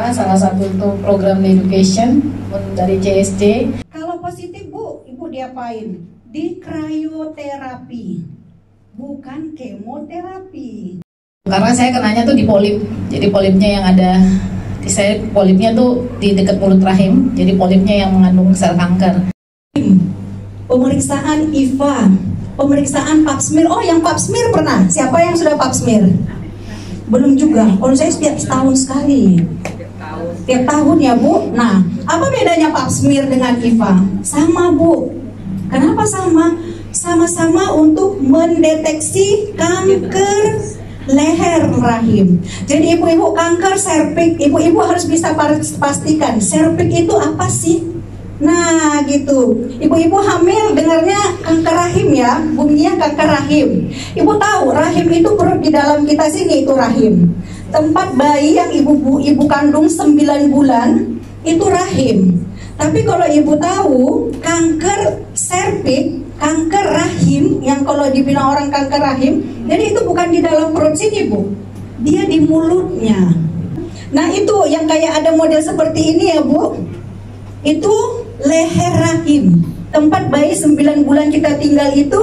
Jakarta, salah satu untuk program education dari CSD. Kalau positif Bu, Ibu diapain? Di krioterapi, bukan kemoterapi. Karena saya kenanya tuh di polip, jadi polipnya yang ada di saya, polipnya tuh di dekat mulut rahim, jadi polipnya yang mengandung sel kanker. Pemeriksaan IVA, pemeriksaan pap smear. Oh, yang pap smear pernah? Siapa yang sudah pap smear? Belum juga. Kalau saya setiap setahun sekali. Tiap tahun ya Bu. Nah, apa bedanya pap smear dengan IVA? Sama Bu. Kenapa sama? Sama-sama untuk mendeteksi kanker leher rahim. Jadi ibu-ibu kanker serviks, ibu-ibu harus bisa pastikan serviks itu apa sih? Nah gitu, ibu-ibu hamil dengarnya kanker rahim ya, bunyinya kanker rahim. Ibu tahu rahim itu perut di dalam kita sini itu rahim. Tempat bayi yang ibu kandung 9 bulan itu rahim. Tapi kalau ibu tahu kanker serviks, kanker rahim yang kalau dibilang orang kanker rahim, jadi itu bukan di dalam perut sini Bu, dia di mulutnya. Nah itu yang kayak ada model seperti ini ya Bu, itu leher rahim, tempat bayi 9 bulan kita tinggal itu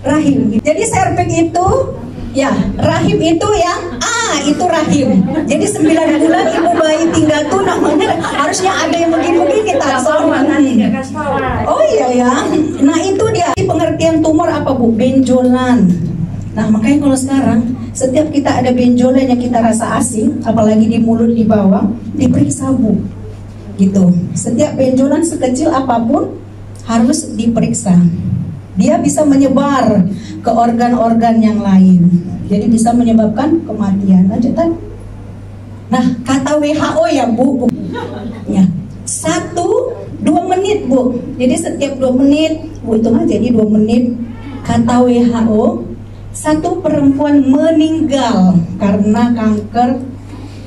rahim. Jadi serviks itu ya, rahim itu yang itu rahim. Jadi 9 bulan ibu bayi tinggal tuh namanya harusnya ada yang begini-begini tak sama. Oh iya ya. Nah itu dia pengertian tumor apa Bu? Benjolan. Nah makanya kalau sekarang setiap kita ada benjolan yang kita rasa asing, apalagi di mulut di bawah, diperiksa Bu. Gitu. Setiap benjolan sekecil apapun harus diperiksa. Dia bisa menyebar ke organ-organ yang lain. Jadi bisa menyebabkan kematian. Lanjutan. Nah, kata WHO ya Bu. Ya. 1-2 menit Bu. Jadi setiap 2 menit, Bu hitung aja jadi 2 menit. Kata WHO, 1 perempuan meninggal karena kanker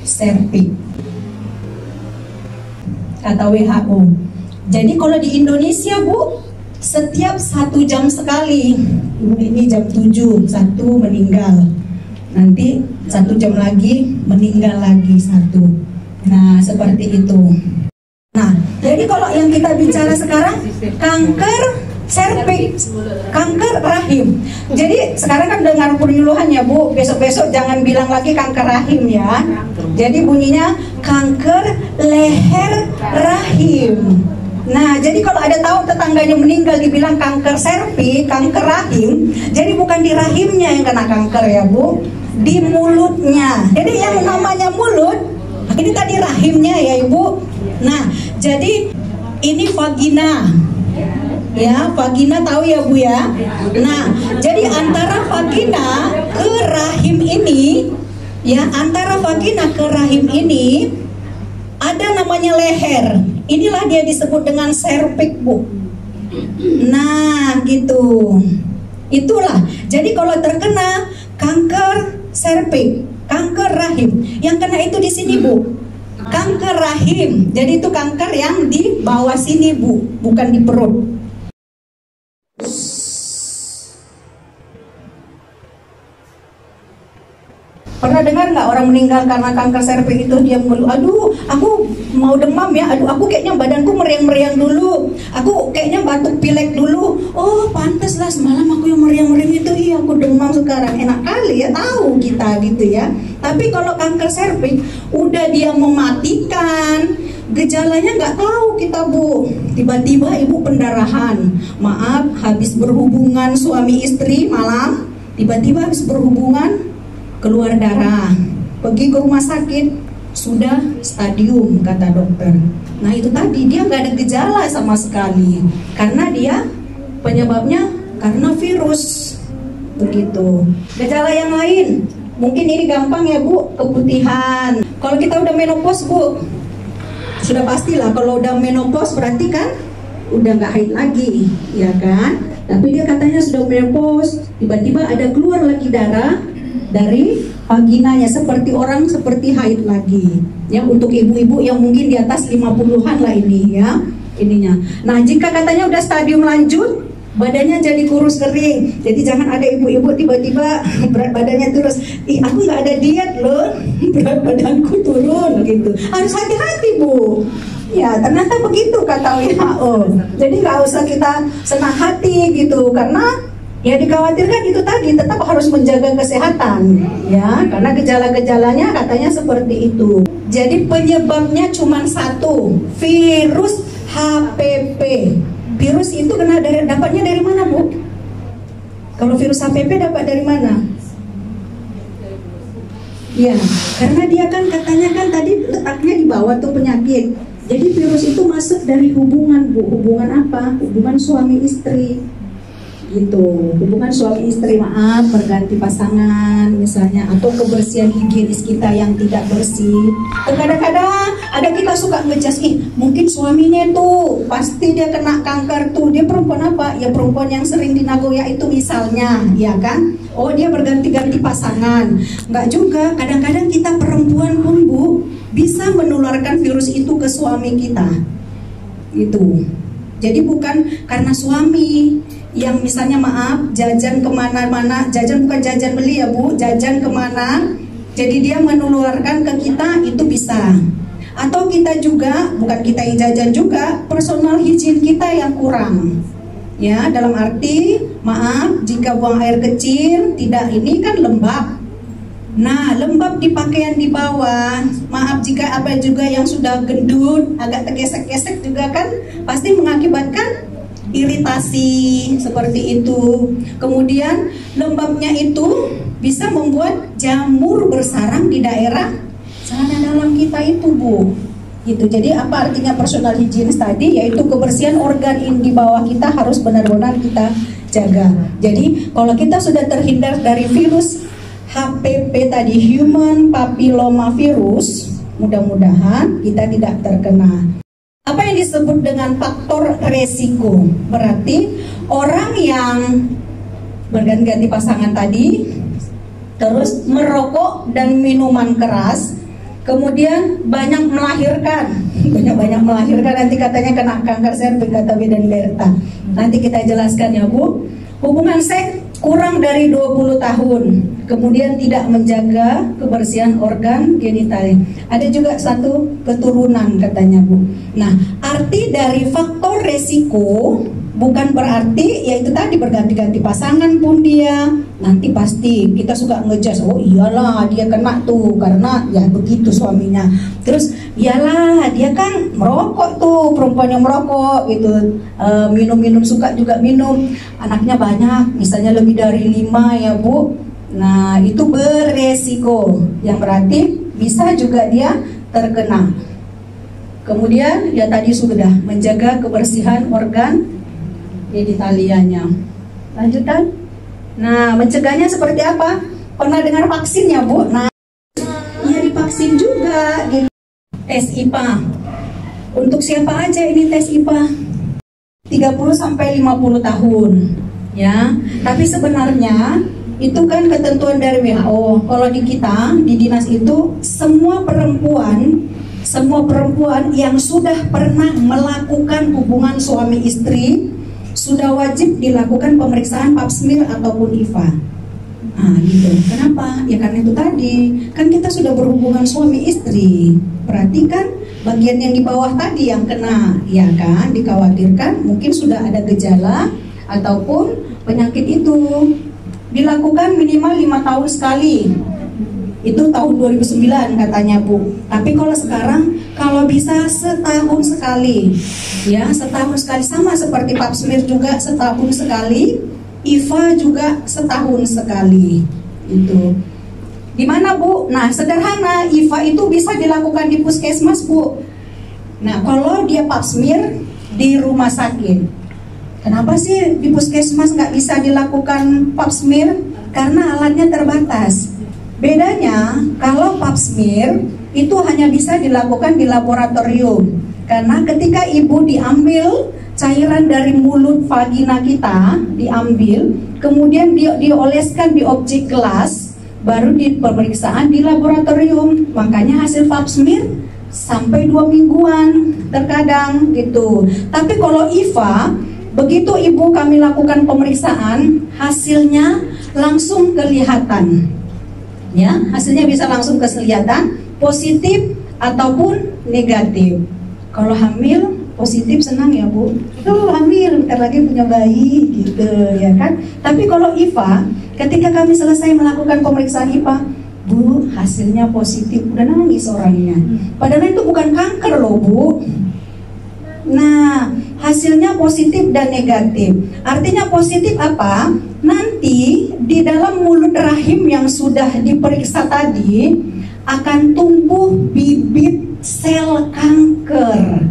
serviks. Kata WHO. Jadi kalau di Indonesia Bu, setiap 1 jam sekali. Ini jam 7, 1 meninggal. Nanti 1 jam lagi meninggal lagi 1. Nah seperti itu. Nah jadi kalau yang kita bicara sekarang kanker serviks, kanker rahim. Jadi sekarang kan dengan penyuluhan ya Bu, besok-besok jangan bilang lagi kanker rahim ya. Jadi bunyinya kanker leher rahim. Nah, jadi kalau ada tahu tetangganya meninggal dibilang kanker serviks, kanker rahim, jadi bukan di rahimnya yang kena kanker ya Bu, di mulutnya. Jadi yang namanya mulut, ini tadi rahimnya ya Ibu. Nah, jadi ini vagina. Ya, vagina tahu ya Bu ya. Nah, jadi antara vagina ke rahim ini, ya antara vagina ke rahim ini ada namanya leher. Inilah dia disebut dengan serviks Bu. Nah gitu. Itulah. Jadi kalau terkena kanker serviks, kanker rahim, yang kena itu di sini Bu, kanker rahim. Jadi itu kanker yang di bawah sini Bu, bukan di perut. Pernah dengar nggak orang meninggal karena kanker serviks itu dia mengeluh, aduh aku mau demam ya, aduh aku kayaknya badanku meriang-meriang dulu, aku kayaknya batuk pilek dulu. Oh pantaslah semalam aku yang meriang-meriang itu, iya aku demam sekarang. Enak kali ya tahu kita gitu ya. Tapi kalau kanker serviks udah dia mematikan, gejalanya nggak tahu kita Bu. Tiba-tiba ibu pendarahan, maaf habis berhubungan suami istri malam, tiba-tiba habis berhubungan keluar darah, pergi ke rumah sakit, sudah stadium kata dokter. Nah itu tadi dia nggak ada gejala sama sekali, karena dia penyebabnya karena virus. Begitu. Gejala yang lain, mungkin ini gampang ya Bu, keputihan. Kalau kita udah menopause Bu, sudah pastilah kalau udah menopause berarti kan udah nggak haid lagi, ya kan? Tapi dia katanya sudah menopause, tiba-tiba ada keluar lagi darah dari vaginanya seperti orang seperti haid lagi. Ya untuk ibu-ibu yang mungkin di atas 50-an lah ini ya ininya. Nah jika katanya udah stadium lanjut, badannya jadi kurus kering. Jadi jangan ada ibu-ibu tiba-tiba berat badannya terus, ih aku nggak ada diet loh, berat badanku turun gitu. Harus hati-hati Bu. Ya ternyata begitu kata WHO. Jadi nggak usah kita senang hati gitu, karena ya dikhawatirkan itu tadi tetap harus menjaga kesehatan ya, karena gejala-gejalanya katanya seperti itu. Jadi penyebabnya cuma satu, virus HPV. Virus itu dapatnya dari mana Bu? Kalau virus HPV dapat dari mana? Ya, karena dia kan katanya kan tadi letaknya di bawah tuh penyakit. Jadi virus itu masuk dari hubungan Bu. Hubungan apa? Hubungan suami istri gitu. Hubungan suami istri, maaf, berganti pasangan misalnya, atau kebersihan higienis kita yang tidak bersih. Kadang-kadang ada kita suka ngejudge, mungkin suaminya tuh pasti dia kena kanker tuh, dia perempuan apa? Ya perempuan yang sering di Nagoya itu misalnya, ya kan? Oh dia berganti-ganti pasangan. Enggak juga, kadang-kadang kita perempuan pun Bu bisa menularkan virus itu ke suami kita gitu. Jadi bukan karena suami yang misalnya maaf jajan kemana-mana, jajan bukan jajan beli ya Bu, jajan kemana, jadi dia menularkan ke kita, itu bisa. Atau kita juga, bukan kita yang jajan juga, personal hygiene kita yang kurang ya, dalam arti maaf jika buang air kecil tidak, ini kan lembab. Nah lembab di pakaian di bawah, maaf jika apa juga yang sudah gendut, agak tergesek-gesek juga kan pasti mengakibatkan iritasi seperti itu. Kemudian lembabnya itu bisa membuat jamur bersarang di daerah celana dalam kita itu Bu gitu. Jadi apa artinya personal hygiene tadi? Yaitu kebersihan organ di bawah kita harus benar-benar kita jaga. Jadi kalau kita sudah terhindar dari virus HPV tadi, human papilloma virus, mudah-mudahan kita tidak terkena. Apa yang disebut dengan faktor resiko? Berarti orang yang berganti-ganti pasangan tadi, terus merokok dan minuman keras, kemudian banyak melahirkan, banyak melahirkan, nanti katanya kena kanker serviks kata dan Berta. Nanti kita jelaskan ya Bu. Hubungan seks kurang dari 20 tahun, kemudian tidak menjaga kebersihan organ genital. Ada juga satu keturunan katanya Bu. Nah, arti dari faktor resiko bukan berarti yaitu tadi berganti-ganti pasangan pun dia nanti pasti kita suka ngejudge, oh iyalah dia kena tuh karena ya begitu suaminya. Terus iyalah dia kan merokok tuh, perempuan yang merokok gitu, minum-minum suka juga minum, anaknya banyak, misalnya lebih dari 5 ya Bu. Nah itu beresiko, yang berarti bisa juga dia terkena. Kemudian ya tadi sudah menjaga kebersihan organ genitalianya. Lanjutan. Nah mencegahnya seperti apa? Pernah dengar vaksin ya Bu? Nah ya divaksin juga gitu. Tes IPA. Untuk siapa aja ini tes IPA? 30-50 tahun ya. Tapi sebenarnya itu kan ketentuan dari WHO. Kalau di kita di dinas itu semua perempuan yang sudah pernah melakukan hubungan suami istri sudah wajib dilakukan pemeriksaan pap smear ataupun IVA. Nah gitu. Kenapa? Ya karena itu tadi kan kita sudah berhubungan suami istri. Perhatikan bagian yang di bawah tadi yang kena, ya kan? Dikhawatirkan mungkin sudah ada gejala ataupun penyakit itu. Dilakukan minimal 5 tahun sekali. Itu tahun 2009 katanya Bu. Tapi kalau sekarang kalau bisa setahun sekali. Ya, setahun sekali, sama seperti pap smear juga setahun sekali, IVA juga setahun sekali. Itu. Di mana Bu? Nah, sederhana, IVA itu bisa dilakukan di puskesmas Bu. Nah, kalau dia pap smear di rumah sakit. Kenapa sih di puskesmas nggak bisa dilakukan pap smear? Karena alatnya terbatas. Bedanya kalau pap smear itu hanya bisa dilakukan di laboratorium. Karena ketika ibu diambil cairan dari mulut vagina kita, diambil, kemudian dioleskan di objek gelas, baru di pemeriksaan di laboratorium. Makanya hasil pap smear sampai 2 mingguan terkadang gitu. Tapi kalau IVA begitu ibu kami lakukan pemeriksaan, hasilnya langsung kelihatan. Ya, hasilnya bisa langsung kelihatan positif ataupun negatif. Kalau hamil positif senang ya Bu, hamil bentar lagi punya bayi gitu ya kan. Tapi kalau IFA, ketika kami selesai melakukan pemeriksaan IFA, Bu hasilnya positif, udah nangis orangnya. Padahal itu bukan kanker loh Bu. Nah, hasilnya positif dan negatif. Artinya positif apa? Nanti di dalam mulut rahim yang sudah diperiksa tadi akan tumbuh bibit sel kanker.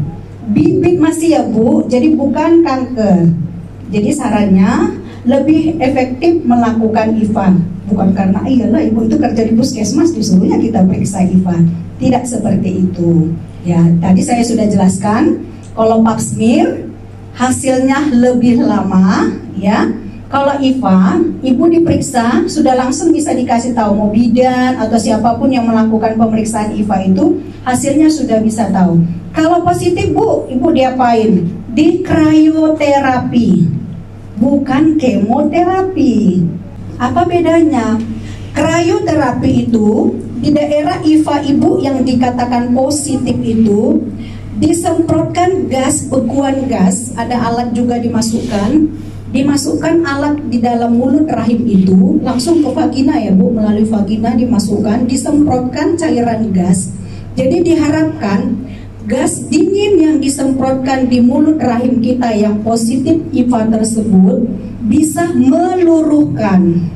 Bibit masih ya Bu, jadi bukan kanker. Jadi sarannya lebih efektif melakukan IFA. Bukan karena iyalah ibu itu kerja di puskesmas disuruhnya kita periksa IFA. Tidak seperti itu. Ya, tadi saya sudah jelaskan. Kalau pap smear hasilnya lebih lama ya. Kalau IFA, ibu diperiksa sudah langsung bisa dikasih tahu, mau bidan atau siapapun yang melakukan pemeriksaan IFA itu hasilnya sudah bisa tahu. Kalau positif Bu, ibu diapain? Di krioterapi, bukan kemoterapi. Apa bedanya? Krioterapi itu di daerah IFA ibu yang dikatakan positif itu disemprotkan gas, bekuan gas, ada alat juga dimasukkan alat di dalam mulut rahim itu langsung ke vagina ya Bu, melalui vagina dimasukkan, disemprotkan cairan gas. Jadi diharapkan gas dingin yang disemprotkan di mulut rahim kita yang positif IFA tersebut bisa meluruhkan.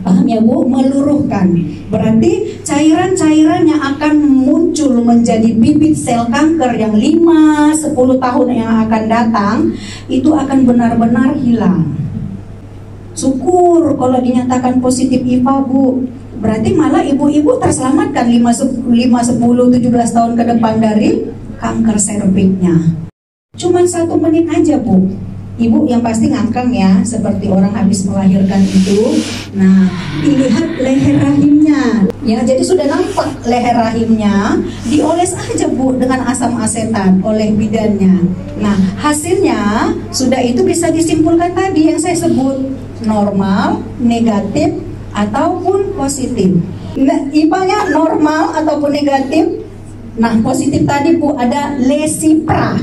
Paham ya Bu? Meluruhkan. Berarti cairan-cairan yang akan muncul menjadi bibit sel kanker yang 5-10 tahun yang akan datang itu akan benar-benar hilang. Syukur kalau dinyatakan positif IFA Bu. Berarti malah ibu-ibu terselamatkan 5, 10, 17 tahun ke depan dari kanker serviknya. Cuman 1 menit aja Bu. Ibu yang pasti ngangkang ya, seperti orang habis melahirkan itu. Nah, dilihat leher rahimnya. Ya, jadi sudah nampak leher rahimnya, dioles aja Bu dengan asam asetat oleh bidannya. Nah, hasilnya sudah itu bisa disimpulkan tadi yang saya sebut, normal, negatif, ataupun positif. Nah, IPA-nya normal ataupun negatif. Nah, positif tadi Bu ada lesi pra.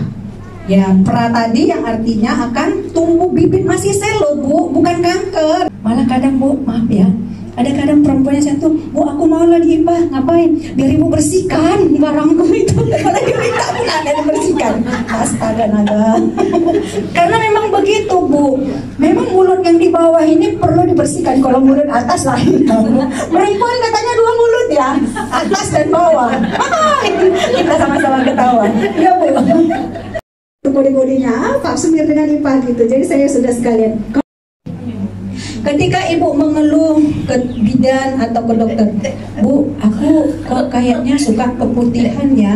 Ya, pra tadi yang artinya akan tumbuh bibit masih sel loh Bu, bukan kanker. Malah kadang Bu, maaf ya, ada kadang perempuannya satu, Bu aku mau lah di IPA, ngapain? Biar ibu bersihkan barangku itu. Kalau diminta pun ada dibersihkan. Astaga naga. Karena memang begitu Bu, memang mulut yang di bawah ini perlu dibersihkan. Kalau mulut atas lain. Perempuan katanya 2 mulut ya, atas dan bawah. Kita sama-sama ketawa. Ya Bu. Kode-kodenya pap smear dengan IPA gitu. Jadi saya sudah sekalian. Ketika ibu mengeluh ke bidan atau ke dokter, Bu, aku kok kayaknya suka keputihan ya.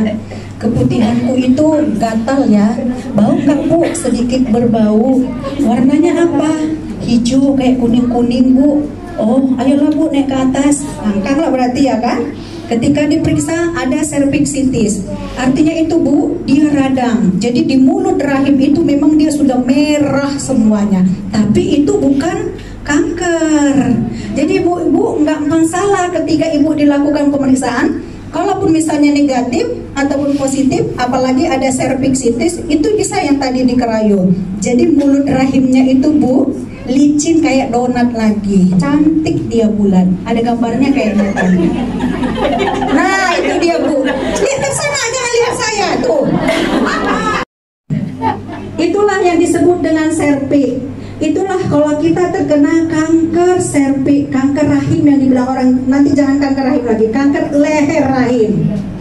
Keputihanku itu gatal ya. Bau kan Bu, sedikit berbau. Warnanya apa? Hijau kayak kuning-kuning Bu. Oh, ayolah Bu naik ke atas. Angkanglah berarti ya kan? Ketika diperiksa ada cervicitis, artinya itu Bu, dia radang. Jadi di mulut rahim itu memang dia sudah merah semuanya, tapi itu bukan kanker. Jadi ibu nggak masalah ketika ibu dilakukan pemeriksaan. Kalaupun misalnya negatif ataupun positif, apalagi ada cervicitis, itu bisa yang tadi dikerayu. Jadi mulut rahimnya itu Bu, licin kayak donat lagi, cantik dia bulan. Ada gambarnya kayaknya tadi. Nah itu dia Bu, lihat ke sana aja, lihat saya tuh. Itulah yang disebut dengan serviks. Itulah kalau kita terkena kanker serviks, kanker rahim yang dibilang orang, nanti jangan kanker rahim lagi, kanker leher rahim.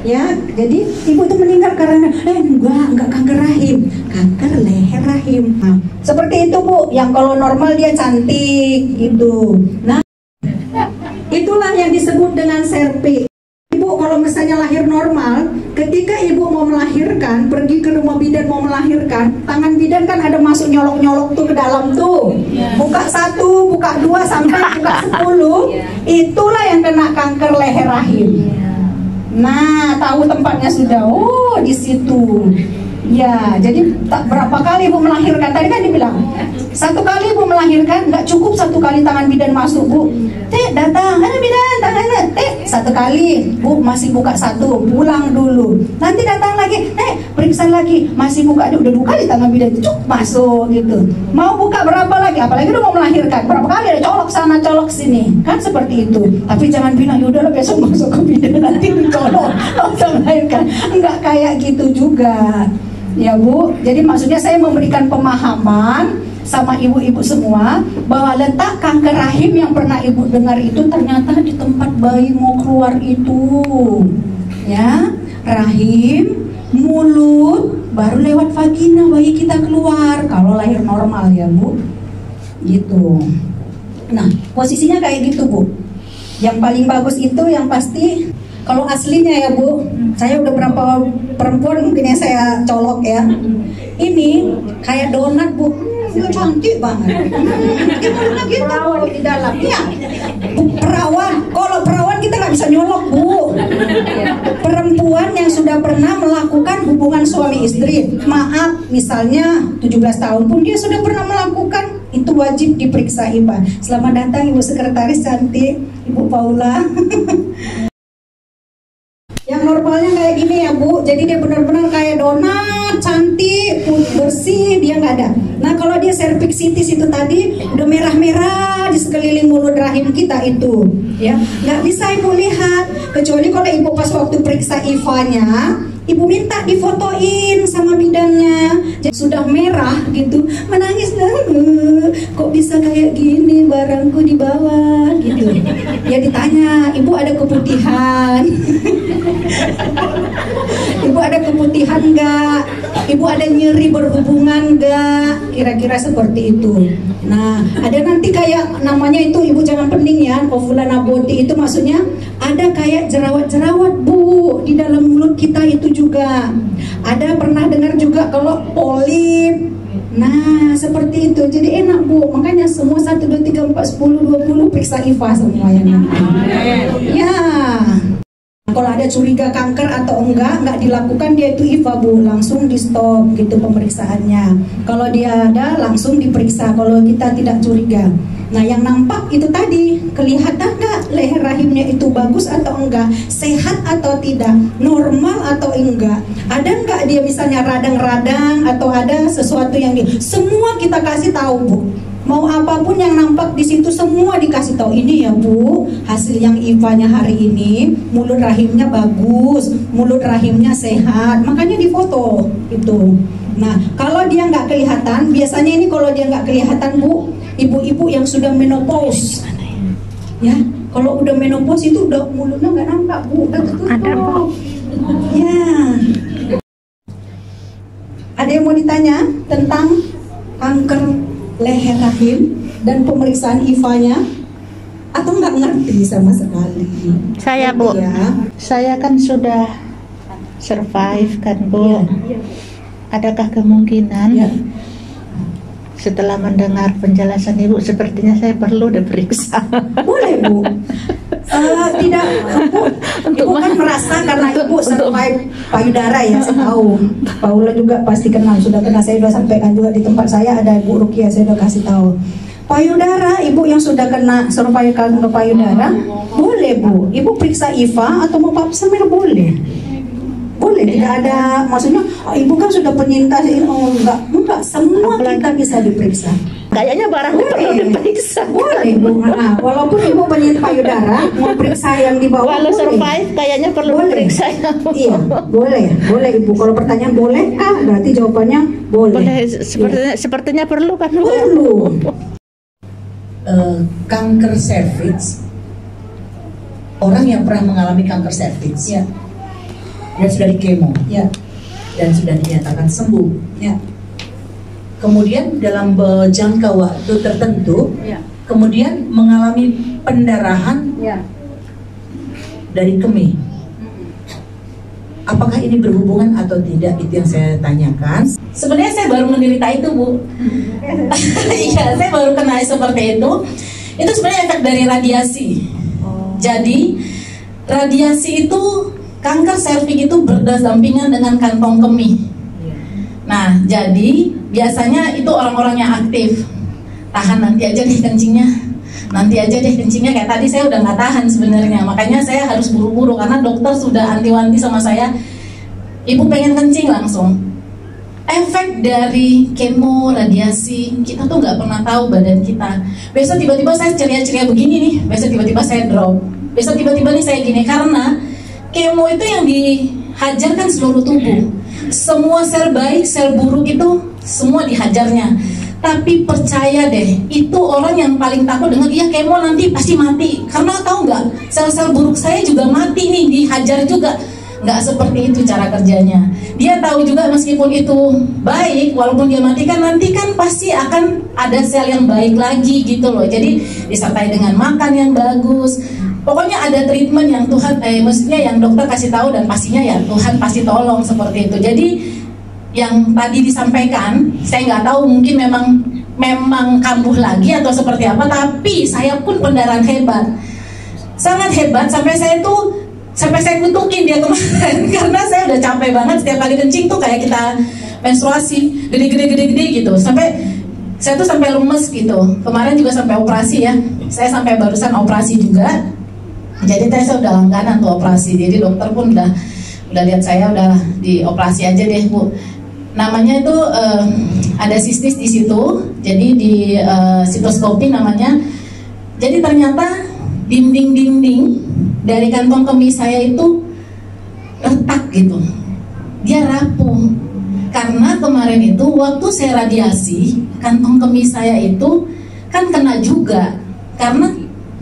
Ya, jadi ibu itu meninggal karena enggak kanker rahim, kanker leher rahim. Nah, seperti itu Bu, yang kalau normal dia cantik gitu. Nah, itulah yang disebut dengan serviks. Ibu kalau misalnya lahir normal, ketika ibu mau melahirkan, pergi ke rumah bidan mau melahirkan, tangan bidan kan ada masuk nyolok-nyolok tuh ke dalam tuh. Buka 1, buka 2 sampai buka 10. Itulah yang kena kanker leher rahim. Nah, tahu tempatnya sudah. Oh, di situ. Ya, jadi berapa kali ibu melahirkan? Tadi kan dibilang 1 kali ibu melahirkan, nggak cukup 1 kali tangan bidan masuk bu. Teh datang, ada bidan, tangannya. Teh 1 kali, bu masih buka 1, pulang dulu. Nanti datang lagi, periksa lagi, masih buka, udah 2 kali tangan bidan, cuk masuk gitu. Mau buka berapa lagi? Apalagi udah mau melahirkan, berapa kali ada colok sana, colok sini, kan seperti itu. Tapi jangan bilang yaudahlah besok masuk ke bidan nanti dicolok, langsung melahirkan. Enggak kayak gitu juga. Ya Bu, jadi maksudnya saya memberikan pemahaman sama ibu-ibu semua bahwa letak kanker rahim yang pernah ibu dengar itu ternyata di tempat bayi mau keluar itu, ya, rahim, mulut, baru lewat vagina bayi kita keluar kalau lahir normal ya Bu, gitu. Nah posisinya kayak gitu Bu. Yang paling bagus itu yang pasti kalau aslinya ya Bu, saya udah berapa perempuan mungkin yang saya colok ya. Ini kayak donat Bu, cantik banget. Gimana gitu di dalam? Iya, perawan. Kalau perawan kita nggak bisa nyolok Bu. Perempuan yang sudah pernah melakukan hubungan suami istri, maaf, misalnya 17 tahun pun dia sudah pernah melakukan, itu wajib diperiksa IPA. Selamat datang Ibu Sekretaris cantik, Ibu Paula. Yang normalnya kayak gini ya Bu, jadi dia benar-benar kayak donat, cantik, bersih, dia nggak ada. Nah kalau dia cervicitis itu tadi udah merah-merah di sekeliling mulut rahim kita itu, ya nggak bisa Ibu lihat, kecuali kalau Ibu pas waktu periksa IVA-nya, Ibu minta difotoin sama bidannya, jadi sudah merah gitu, menangis kok bisa kayak gini barangku di bawah gitu. Ya ditanya, Ibu ada keputihan? Ibu ada keputihan nggak? Ibu ada nyeri berhubungan nggak? Kira-kira seperti itu. Nah ada nanti kayak namanya itu Ibu jangan pening ya, ovulonaboti itu maksudnya ada kayak jerawat-jerawat Bu di dalam mulut kita itu juga. Ada pernah dengar juga kalau polip. Nah seperti itu, jadi enak Bu, makanya semua 1, 2, 3, 4, 10, 20 periksa IVA semuanya. Ya, kalau ada curiga kanker atau enggak dilakukan dia itu IVA Bu, langsung di stop gitu pemeriksaannya. Kalau dia ada langsung diperiksa kalau kita tidak curiga. Nah yang nampak itu tadi, kelihatan nggak leher rahimnya itu bagus atau enggak, sehat atau tidak, normal atau enggak, ada nggak dia misalnya radang-radang atau ada sesuatu yang semua kita kasih tahu Bu. Mau apapun yang nampak di situ semua dikasih tahu. Ini ya Bu, hasil yang IVA-nya hari ini, mulut rahimnya bagus, mulut rahimnya sehat, makanya difoto itu. Nah kalau dia nggak kelihatan, biasanya ini kalau dia nggak kelihatan Bu, ibu-ibu yang sudah menopause, ya kalau udah menopause itu udah mulutnya nggak nampak Bu, udah tertutup. Ya, ada yang mau ditanya tentang kanker leher rahim dan pemeriksaan IVA-nya atau nggak ngerti sama sekali? Saya Bu, ya. Saya kan sudah survive kan Bu. Ya. Adakah kemungkinan Ya. setelah mendengar penjelasan Ibu sepertinya saya perlu diperiksa? Boleh Bu. Tidak, Ibu kan merasa karena Ibu survive payudara ya, saya tahu. Paula juga pasti kenal, sudah pernah saya sudah sampaikan juga di tempat saya ada Bu Rukia, saya sudah kasih tahu. Payudara, Ibu yang sudah kena survive kanker payudara, boleh Bu. Ibu periksa IVA atau mau pap smear boleh. Boleh, tidak ada maksudnya Ibu kan sudah penyintas, enggak, semua kita bisa diperiksa. Kayaknya barangnya perlu diperiksa. Boleh Bu, walaupun Ibu penyintas payudara mau periksa yang di bawah. Walau boleh. survive kayaknya perlu diperiksa. Iya, boleh Ibu. Kalau pertanyaan bolehkah, berarti jawabannya boleh. Boleh, sepertinya perlu kan Bu? Perlu. Kanker serviks, orang yang pernah mengalami kanker serviks, Ya, dan sudah di kemo, ya, dan sudah dinyatakan sembuh, ya, kemudian dalam jangka waktu tertentu, ya, kemudian mengalami pendarahan ya. dari kemih. Apakah ini berhubungan atau tidak? Itu yang saya tanyakan. Sebenarnya saya baru menderita itu Bu. Iya, saya baru kena seperti itu. Itu sebenarnya efek dari radiasi. Jadi radiasi itu, kanker serviks itu berdampingan dengan kantong kemih. Nah, jadi biasanya itu orang-orang yang aktif. Tahan nanti aja deh kencingnya. Nanti aja deh kencingnya, kayak tadi saya udah nggak tahan sebenarnya. Makanya saya harus buru-buru karena dokter sudah anti-wanti sama saya. Ibu pengen kencing langsung. Efek dari kemo, radiasi, kita tuh nggak pernah tahu badan kita. Besok tiba-tiba saya ceria-ceria begini nih, besok tiba-tiba saya drop. Besok tiba-tiba nih saya gini, karena kemo itu yang dihajarkan seluruh tubuh. Semua sel baik, sel buruk itu semua dihajarnya. Tapi percaya deh, itu orang yang paling takut dengan iya kemo nanti pasti mati. Karena tahu nggak, sel-sel buruk saya juga mati nih, dihajar juga. Nggak seperti itu cara kerjanya. Dia tahu juga meskipun itu baik, walaupun dia mati kan nanti kan pasti akan ada sel yang baik lagi gitu loh. Jadi disertai dengan makan yang bagus. Pokoknya ada treatment yang Tuhan, maksudnya yang dokter kasih tahu dan pastinya ya Tuhan pasti tolong seperti itu. Jadi yang tadi disampaikan, saya nggak tahu mungkin memang kambuh lagi atau seperti apa, tapi saya pun pendarahan hebat, sangat hebat sampai saya kutukin dia kemarin karena saya udah capek banget setiap kali kencing tuh kayak kita menstruasi gede gitu, saya tuh sampai lemes gitu. Kemarin juga sampai operasi ya, saya sampai barusan operasi juga. Jadi saya udah langganan tuh operasi. Jadi dokter pun udah lihat saya udah dioperasi aja deh Bu. Namanya itu ada sistis di situ. Jadi di sitoskopi namanya. Jadi ternyata dinding-dinding dari kantong kemih saya itu retak gitu. Dia rapuh. Karena kemarin itu waktu saya radiasi, kantong kemih saya itu kan kena juga. Karena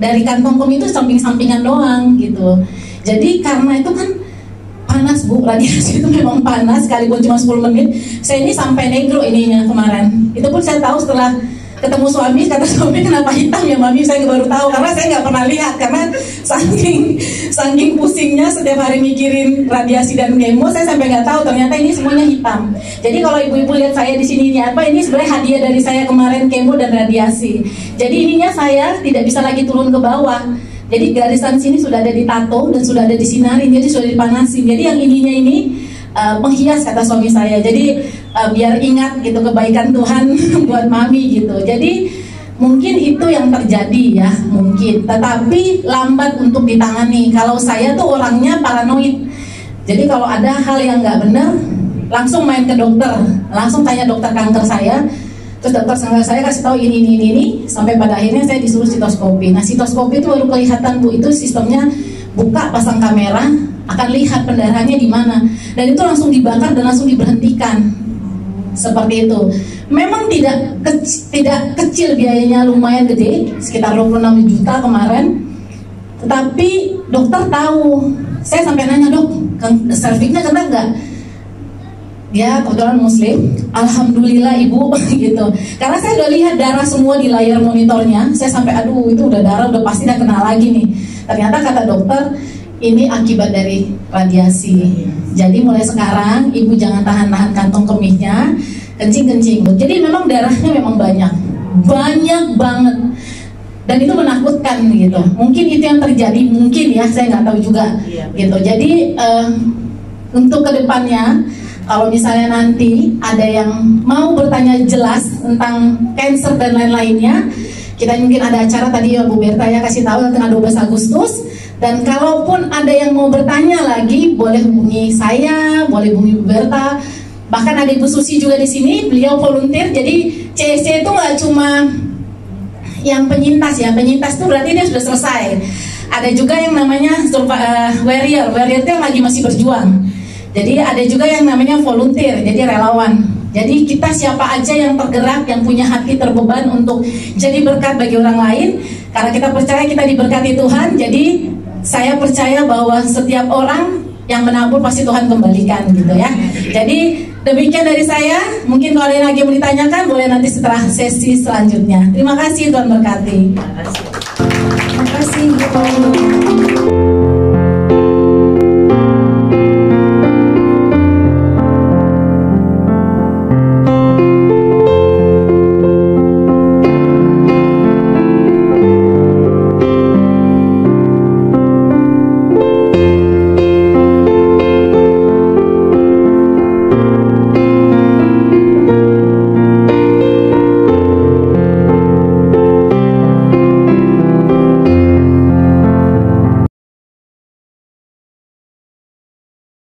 dari kantong kemih itu samping-sampingan doang gitu. Jadi karena itu kan panas Bu, radiasi itu memang panas, sekalipun cuma 10 menit. Saya ini sampai negro ininya kemarin. Itu pun saya tahu setelah ketemu suami, kata suami kenapa hitam ya Mami, saya baru tahu karena saya nggak pernah lihat karena saking pusingnya setiap hari mikirin radiasi dan kemo, saya sampai nggak tahu ternyata ini semuanya hitam. Jadi kalau ibu-ibu lihat saya di sini ini apa, ini sebenarnya hadiah dari saya kemarin kemo dan radiasi. Jadi ininya saya tidak bisa lagi turun ke bawah. Jadi garisan sini sudah ada ditato dan sudah ada disinarin, jadi sudah dipanasin. Jadi yang ininya ini penghias kata suami saya. Jadi biar ingat gitu kebaikan Tuhan buat Mami gitu. Jadi mungkin itu yang terjadi ya, mungkin. Tetapi lambat untuk ditangani. Kalau saya tuh orangnya paranoid. Jadi kalau ada hal yang nggak benar, langsung main ke dokter, langsung tanya dokter kanker saya. Terus dokter saya kasih tahu ini, sampai pada akhirnya saya disuruh sitoskopi. Nah sitoskopi itu baru kelihatan Bu, itu sistemnya buka pasang kamera, akan lihat pendarahannya di mana, dan itu langsung dibakar dan langsung diberhentikan. Seperti itu. Memang tidak kecil biayanya, lumayan gede, sekitar 26 juta kemarin. Tetapi dokter tahu. Saya sampai nanya, dok, serviknya kena nggak? Dia kebetulan muslim, alhamdulillah ibu gitu. Karena saya udah lihat darah semua di layar monitornya, saya sampai aduh itu udah darah, udah pasti udah kena lagi nih. Ternyata kata dokter ini akibat dari radiasi. Jadi mulai sekarang ibu jangan tahan-tahan kantong kemihnya, kencing-kencing. Jadi memang darahnya memang banyak banget. Dan itu menakutkan gitu. Mungkin itu yang terjadi, mungkin ya, saya nggak tahu juga gitu. Jadi untuk kedepannya, kalau misalnya nanti ada yang mau bertanya jelas tentang cancer dan lain-lainnya, kita mungkin ada acara tadi ya Bu Berta ya kasih tahu tanggal 12 Agustus. Dan kalaupun ada yang mau bertanya lagi, boleh hubungi saya, boleh hubungi Bu Berta. Bahkan ada Ibu Susi juga di sini, beliau volunteer. Jadi CSC itu nggak cuma yang penyintas ya, penyintas itu berarti dia sudah selesai. Ada juga yang namanya warrior itu yang lagi masih berjuang. Jadi ada juga yang namanya volunteer, jadi relawan. Jadi kita siapa aja yang tergerak, yang punya hati terbeban untuk jadi berkat bagi orang lain. Karena kita percaya kita diberkati Tuhan, jadi saya percaya bahwa setiap orang yang menabur pasti Tuhan kembalikan gitu ya. Jadi demikian dari saya. Mungkin kalau ada yang lagi mau ditanyakan, boleh nanti setelah sesi selanjutnya. Terima kasih, Tuhan berkati. Terima kasih Bu.